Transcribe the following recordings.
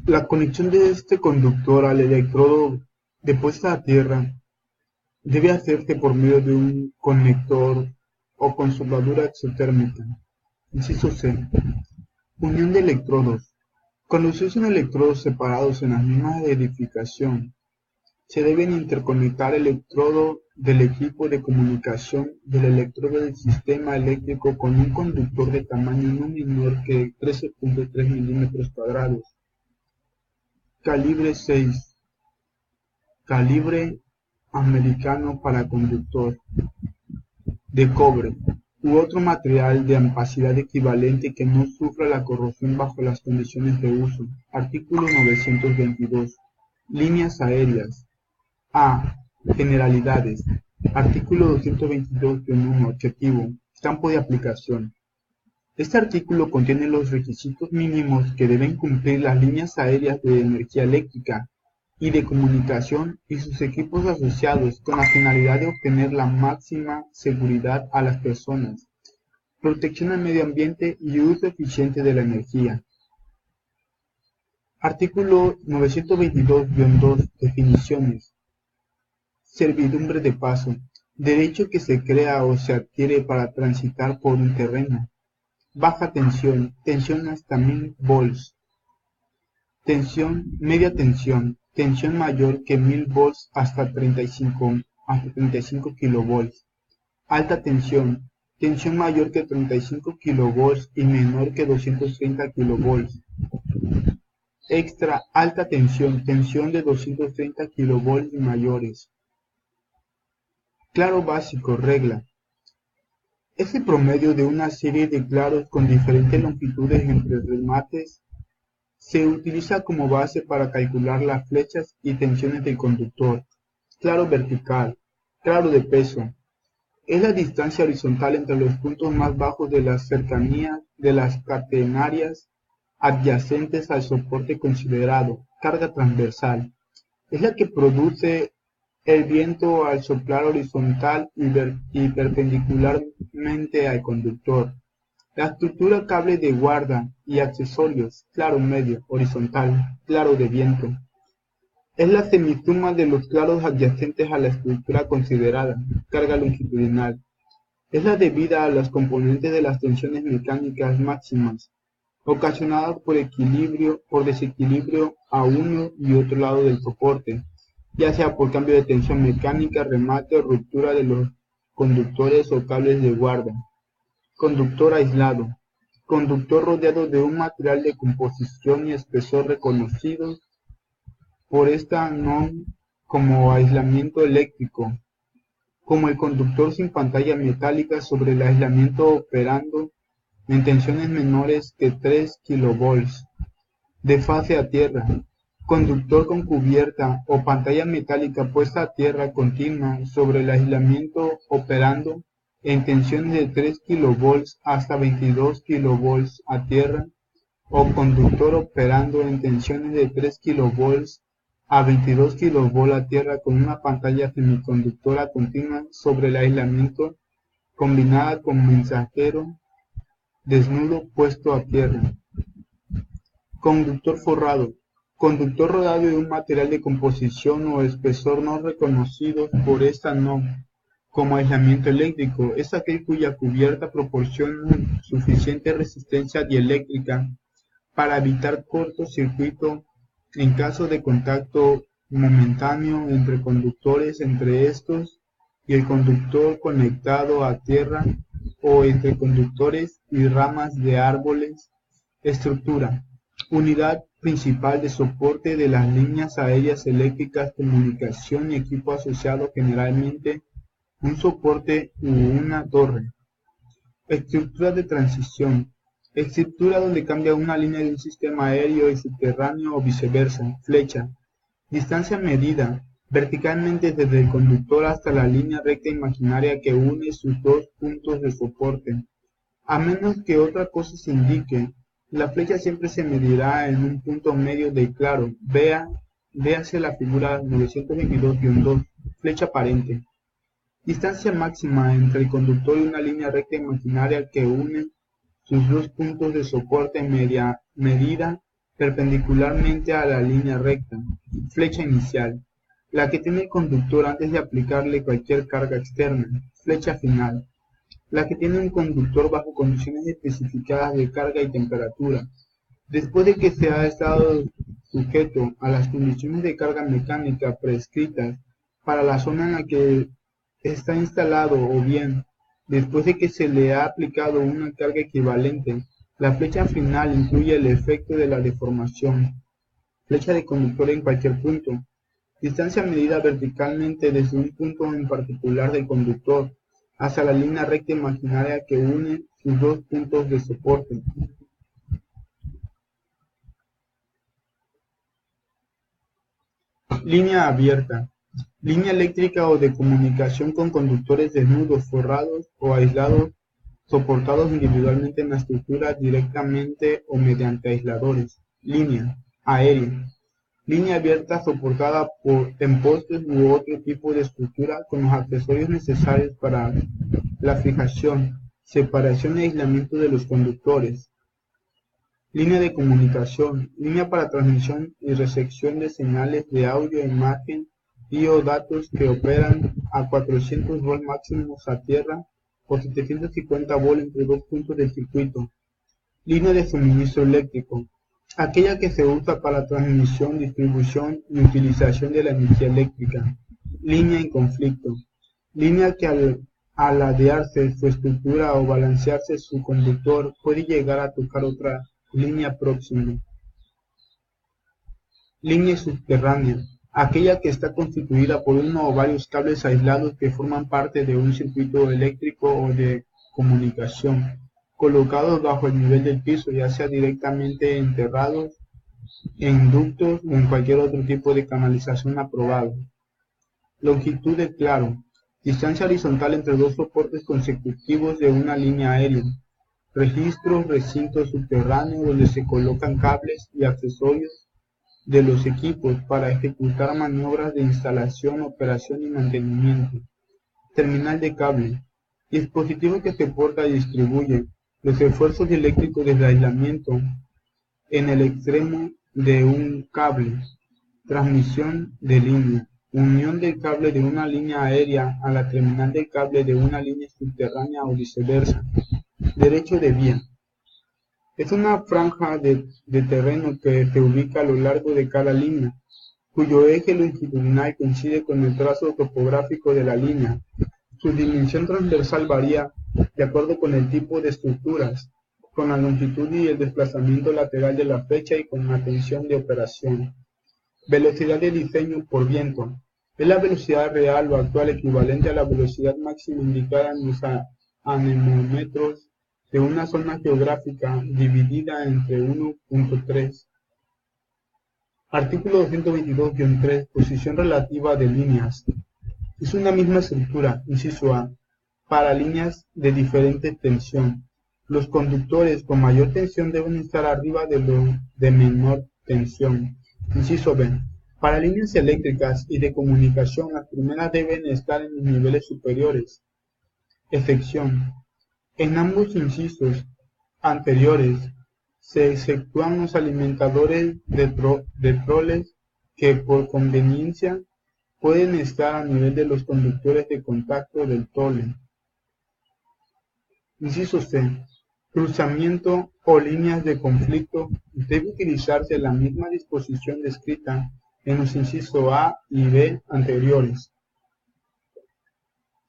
La conexión de este conductor al electrodo de puesta a tierra debe hacerse por medio de un conector o con soldadura exotérmica. Inciso C. Unión de electrodos. Cuando se usan electrodos separados en la misma edificación, se deben interconectar el electrodo del equipo de comunicación del electrodo del sistema eléctrico con un conductor de tamaño no menor que 13.3 milímetros cuadrados, calibre 6, calibre americano para conductor, de cobre, u otro material de opacidad equivalente que no sufra la corrosión bajo las condiciones de uso. Artículo 922. Líneas aéreas. A. Generalidades. Artículo 222-1. Objetivo. Campo de aplicación. Este artículo contiene los requisitos mínimos que deben cumplir las líneas aéreas de energía eléctrica y de comunicación y sus equipos asociados con la finalidad de obtener la máxima seguridad a las personas, protección al medio ambiente y uso eficiente de la energía. Artículo 922-2. Definiciones. Servidumbre de paso. Derecho que se crea o se adquiere para transitar por un terreno. Baja tensión. Tensión hasta 1000 volts. Tensión media tensión. Tensión mayor que 1000 volts hasta 35 kilovolts. Alta tensión. Tensión mayor que 35 kilovolts y menor que 230 kilovolts. Extra alta tensión. Tensión de 230 kilovolts y mayores. Claro básico. Regla. Es el promedio de una serie de claros con diferentes longitudes entre remates. Se utiliza como base para calcular las flechas y tensiones del conductor. Claro vertical. Claro de peso. Es la distancia horizontal entre los puntos más bajos de las cercanías de las catenarias adyacentes al soporte considerado. Carga transversal. Es la que produce el viento al soplar horizontal y perpendicularmente al conductor. La estructura cable de guarda y accesorios, claro medio, horizontal, claro de viento. Es la semisuma de los claros adyacentes a la estructura considerada, carga longitudinal. Es la debida a las componentes de las tensiones mecánicas máximas, ocasionadas por desequilibrio a uno y otro lado del soporte, ya sea por cambio de tensión mecánica, remate o ruptura de los conductores o cables de guarda. Conductor aislado. Conductor rodeado de un material de composición y espesor reconocidos por esta norma como aislamiento eléctrico, como el conductor sin pantalla metálica sobre el aislamiento operando en tensiones menores que 3 kilovolts. De fase a tierra. Conductor con cubierta o pantalla metálica puesta a tierra continua sobre el aislamiento operando en tensiones de 3 kilovolts hasta 22 kilovolts a tierra, o conductor operando en tensiones de 3 kilovolts a 22 kilovolts a tierra con una pantalla semiconductora continua sobre el aislamiento combinada con mensajero desnudo puesto a tierra. Conductor forrado. Conductor rodado de un material de composición o espesor no reconocidos por esta norma como aislamiento eléctrico. Es aquel cuya cubierta proporciona suficiente resistencia dieléctrica para evitar cortocircuito en caso de contacto momentáneo entre conductores entre estos y el conductor conectado a tierra o entre conductores y ramas de árboles. Estructura. Unidad principal de soporte de las líneas aéreas eléctricas, comunicación y equipo asociado, generalmente un soporte u una torre. Estructura de transición. Estructura donde cambia una línea de un sistema aéreo y subterráneo o viceversa. Flecha. Distancia medida verticalmente desde el conductor hasta la línea recta imaginaria que une sus dos puntos de soporte. A menos que otra cosa se indique, la flecha siempre se medirá en un punto medio de claro. Véase la figura 922-2. Flecha aparente. Distancia máxima entre el conductor y una línea recta imaginaria que une sus dos puntos de soporte medida perpendicularmente a la línea recta, flecha inicial, la que tiene el conductor antes de aplicarle cualquier carga externa, flecha final, la que tiene un conductor bajo condiciones especificadas de carga y temperatura, después de que se ha estado sujeto a las condiciones de carga mecánica prescritas para la zona en la que está instalado, o bien después de que se le ha aplicado una carga equivalente. La flecha final incluye el efecto de la deformación, flecha de conductor en cualquier punto, distancia medida verticalmente desde un punto en particular del conductor hacia la línea recta imaginaria que une sus dos puntos de soporte. Línea abierta. Línea eléctrica o de comunicación con conductores desnudos, forrados o aislados, soportados individualmente en la estructura directamente o mediante aisladores. Línea aérea. Línea abierta soportada en postes u otro tipo de estructura con los accesorios necesarios para la fijación, separación y aislamiento de los conductores. Línea de comunicación, línea para transmisión y recepción de señales de audio, imagen y o datos que operan a 400 volts máximos a tierra o 750 volts entre dos puntos del circuito. Línea de suministro eléctrico, aquella que se usa para transmisión, distribución y utilización de la energía eléctrica. Línea en conflicto, línea que al ladearse su estructura o balancearse su conductor puede llegar a tocar otra línea próxima. Línea subterránea, aquella que está constituida por uno o varios cables aislados que forman parte de un circuito eléctrico o de comunicación, colocados bajo el nivel del piso, ya sea directamente enterrados en ductos o en cualquier otro tipo de canalización aprobado. Longitud de claro, distancia horizontal entre dos soportes consecutivos de una línea aérea. Registros, recintos subterráneos donde se colocan cables y accesorios de los equipos para ejecutar maniobras de instalación, operación y mantenimiento. Terminal de cable, dispositivo que soporta y distribuye los esfuerzos eléctricos desde aislamiento en el extremo de un cable. Transmisión de línea, unión del cable de una línea aérea a la terminal del cable de una línea subterránea o viceversa. Derecho de vía. Es una franja de terreno que se ubica a lo largo de cada línea, cuyo eje longitudinal coincide con el trazo topográfico de la línea. Su dimensión transversal varía de acuerdo con el tipo de estructuras, con la longitud y el desplazamiento lateral de la flecha y con la tensión de operación. Velocidad de diseño por viento. Es la velocidad real o actual equivalente a la velocidad máxima indicada en los anemómetros de una zona geográfica dividida entre 1.3. Artículo 222-3. Posición relativa de líneas. Es una misma estructura, inciso A, para líneas de diferente tensión. Los conductores con mayor tensión deben estar arriba de los de menor tensión. Inciso B. Para líneas eléctricas y de comunicación, las primeras deben estar en los niveles superiores. Excepción. En ambos incisos anteriores se exceptúan los alimentadores de troles que por conveniencia pueden estar a nivel de los conductores de contacto del trole. Inciso C. Cruzamiento o líneas de conflicto. Debe utilizarse la misma disposición descrita en los incisos A y B anteriores.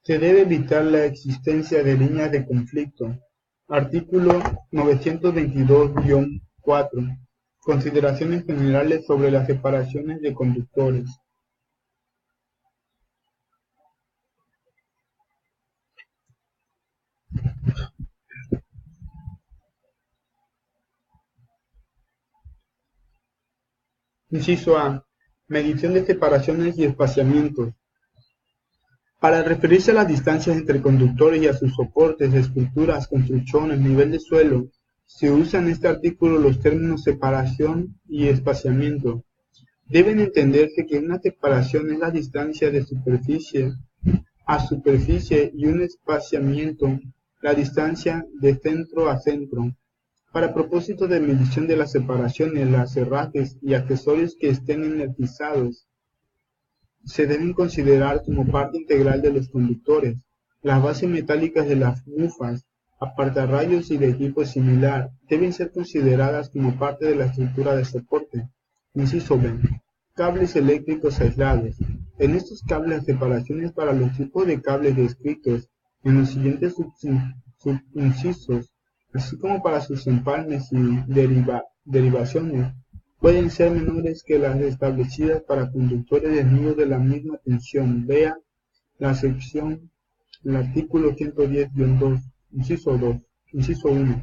Se debe evitar la existencia de líneas de conflicto. Artículo 922-4. Consideraciones generales sobre las separaciones de conductores. Inciso A. Medición de separaciones y espaciamientos. Para referirse a las distancias entre conductores y a sus soportes, estructuras, construcciones, nivel de suelo, se usan en este artículo los términos separación y espaciamiento. Deben entenderse que una separación es la distancia de superficie a superficie y un espaciamiento la distancia de centro a centro. Para propósito de medición de las separaciones, las herrajes y accesorios que estén energizados se deben considerar como parte integral de los conductores. Las bases metálicas de las mufas, apartarrayos y de tipo similar deben ser consideradas como parte de la estructura de soporte. Inciso B. Cables eléctricos aislados. En estos cables, las separaciones para los tipos de cables descritos en los siguientes subincisos, así como para sus empalmes y derivaciones, pueden ser menores que las establecidas para conductores desnudos de la misma tensión. Vea la sección, el artículo 110-2, inciso 2. Inciso 1.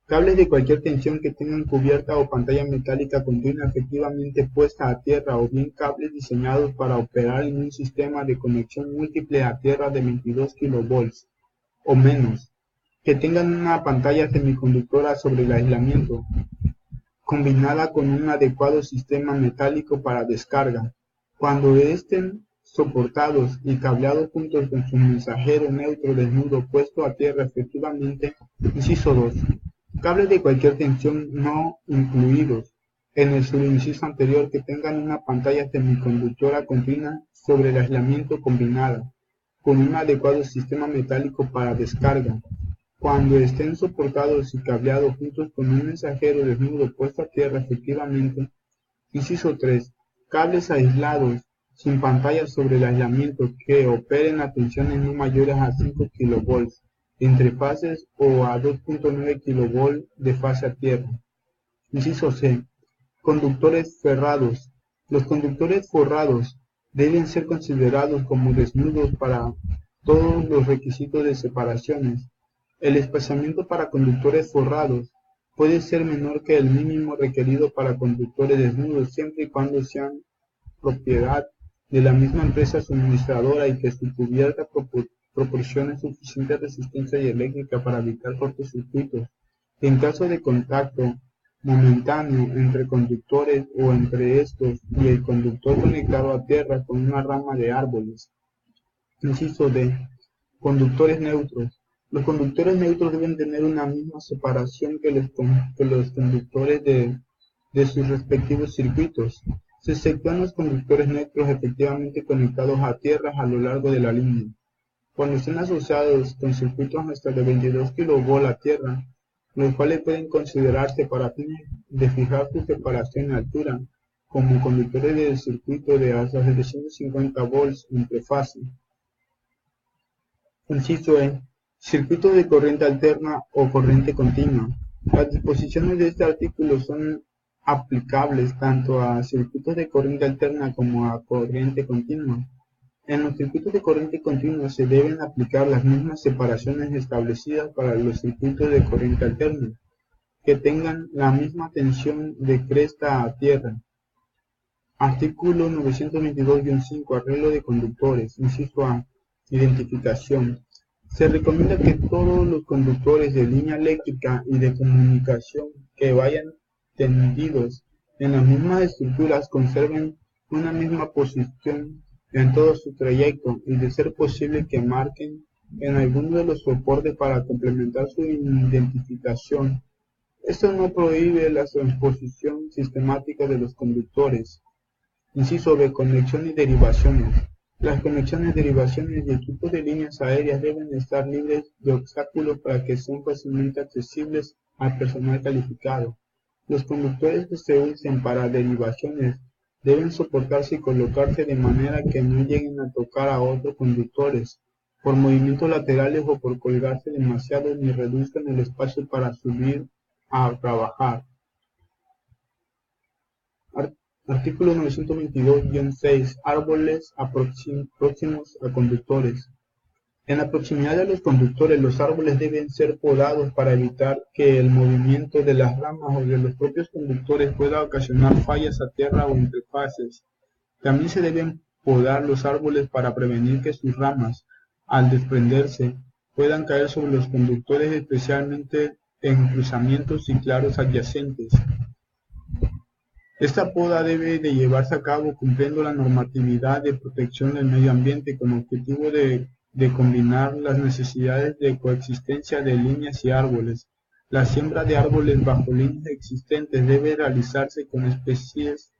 Cables de cualquier tensión que tengan cubierta o pantalla metálica continua efectivamente puesta a tierra, o bien cables diseñados para operar en un sistema de conexión múltiple a tierra de 22 kV o menos, que tengan una pantalla semiconductora sobre el aislamiento, combinada con un adecuado sistema metálico para descarga. Cuando estén soportados y cableados juntos con su mensajero neutro desnudo puesto a tierra efectivamente. Inciso 2. Cables de cualquier tensión no incluidos en el subinciso anterior que tengan una pantalla semiconductora continua sobre el aislamiento combinada con un adecuado sistema metálico para descarga. Cuando estén soportados y cableados juntos con un mensajero desnudo puesto a tierra efectivamente. Inciso 3. Cables aislados sin pantalla sobre el aislamiento que operen a tensiones no mayores a 5 kV entre fases o a 2.9 kV de fase a tierra. Inciso C. Conductores ferrados. Los conductores forrados deben ser considerados como desnudos para todos los requisitos de separaciones. El espaciamiento para conductores forrados puede ser menor que el mínimo requerido para conductores desnudos siempre y cuando sean propiedad de la misma empresa suministradora y que su cubierta proporcione suficiente resistencia eléctrica para evitar cortocircuitos. En caso de contacto momentáneo entre conductores o entre estos y el conductor conectado a tierra con una rama de árboles. Inciso D. Conductores neutros. Los conductores neutros deben tener una misma separación que los conductores de sus respectivos circuitos. Se exceptúan los conductores neutros efectivamente conectados a tierra a lo largo de la línea. Cuando estén asociados con circuitos hasta de 22 kV a tierra, los cuales pueden considerarse para fines de fijar su separación en altura, como conductores del circuito de hasta 750 volts entre fases. Inciso E. Circuitos de corriente alterna o corriente continua. Las disposiciones de este artículo son aplicables tanto a circuitos de corriente alterna como a corriente continua. En los circuitos de corriente continua se deben aplicar las mismas separaciones establecidas para los circuitos de corriente alterna, que tengan la misma tensión de cresta a tierra. Artículo 922-5. Arreglo de conductores. Inciso A. Identificación. Se recomienda que todos los conductores de línea eléctrica y de comunicación que vayan tendidos en las mismas estructuras conserven una misma posición en todo su trayecto y, de ser posible, que marquen en alguno de los soportes para complementar su identificación. Esto no prohíbe la transposición sistemática de los conductores. Inciso B. Conexión y derivaciones. Las conexiones, derivaciones y equipos de líneas aéreas deben estar libres de obstáculos para que sean fácilmente accesibles al personal calificado. Los conductores que se usen para derivaciones deben soportarse y colocarse de manera que no lleguen a tocar a otros conductores por movimientos laterales o por colgarse demasiado, ni reduzcan el espacio para subir a trabajar. Artículo 922-6. Árboles próximos a conductores. En la proximidad de los conductores, los árboles deben ser podados para evitar que el movimiento de las ramas o de los propios conductores pueda ocasionar fallas a tierra o entre fases. También se deben podar los árboles para prevenir que sus ramas, al desprenderse, puedan caer sobre los conductores, especialmente en cruzamientos y claros adyacentes. Esta poda debe de llevarse a cabo cumpliendo la normatividad de protección del medio ambiente con objetivo de combinar las necesidades de coexistencia de líneas y árboles, La siembra de árboles bajo líneas existentes debe realizarse con especies